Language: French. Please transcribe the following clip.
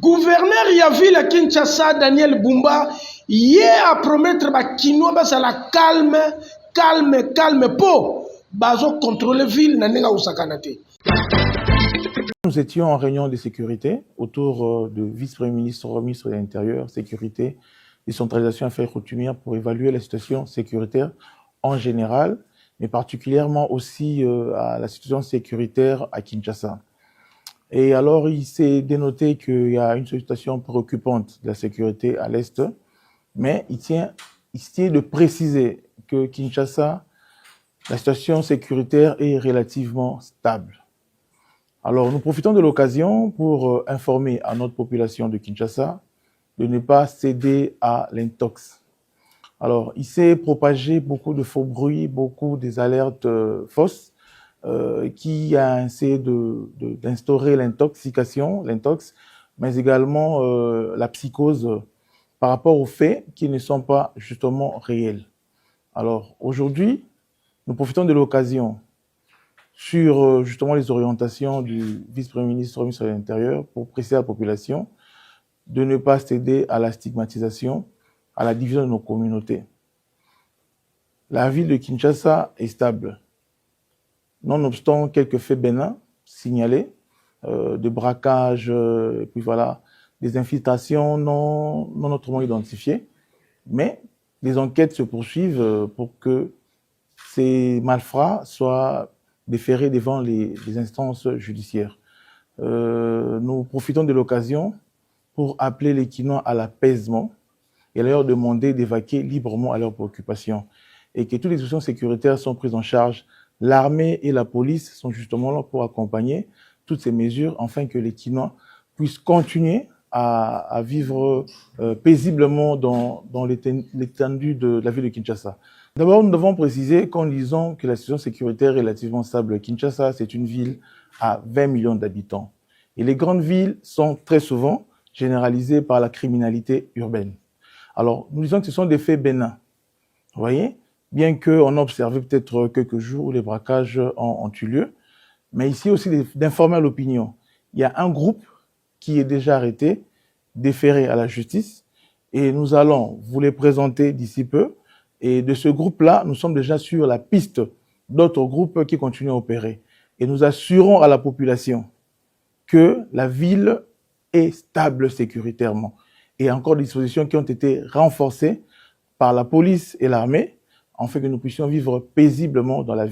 Gouverneur Yavi la Kinshasa, Daniel Bumba, hier à promettre à Kinoa, la calme, calme, calme, pour contrôler la ville, n'a Ousakanate. Nous étions en réunion de sécurité autour de vice-premier ministre, ministre de l'Intérieur, sécurité, décentralisation affaires coutumières pour évaluer la situation sécuritaire en général, mais particulièrement aussi à la situation sécuritaire à Kinshasa. Et alors, il s'est dénoté qu'il y a une situation préoccupante de la sécurité à l'Est, mais il tient de préciser que Kinshasa, la situation sécuritaire est relativement stable. Alors, nous profitons de l'occasion pour informer à notre population de Kinshasa de ne pas céder à l'intox. Alors, il s'est propagé beaucoup de faux bruits, beaucoup des alertes fausses, qui a essayé d'instaurer l'intoxication, l'intox, mais également la psychose par rapport aux faits qui ne sont pas justement réels. Alors aujourd'hui, nous profitons de l'occasion sur justement les orientations du vice-premier ministre, ministre de l'Intérieur, pour préciser à la population de ne pas céder à la stigmatisation, à la division de nos communautés. La ville de Kinshasa est stable. Nonobstant quelques faits bénins signalés, de braquage, puis voilà, des infiltrations non autrement identifiées, mais les enquêtes se poursuivent pour que ces malfrats soient déférés devant les instances judiciaires. Nous profitons de l'occasion pour appeler les Kinois à l'apaisement et leur demander d'évacuer librement à leurs préoccupations et que toutes les questions sécuritaires sont prises en charge. L'armée et la police sont justement là pour accompagner toutes ces mesures afin que les Kinois puissent continuer à vivre paisiblement dans l'étendue de la ville de Kinshasa. D'abord, nous devons préciser qu'en disant que la situation sécuritaire est relativement stable, Kinshasa, c'est une ville à 20 millions d'habitants. Et les grandes villes sont très souvent généralisées par la criminalité urbaine. Alors, nous disons que ce sont des faits bénins. Vous voyez ? Bien qu'on a observé peut-être quelques jours où les braquages ont eu lieu, mais ici aussi d'informer à l'opinion. Il y a un groupe qui est déjà arrêté, déféré à la justice, et nous allons vous les présenter d'ici peu. Et de ce groupe-là, nous sommes déjà sur la piste d'autres groupes qui continuent à opérer. Et nous assurons à la population que la ville est stable sécuritairement. Et encore des dispositions qui ont été renforcées par la police et l'armée, afin que nous puissions vivre paisiblement dans la ville.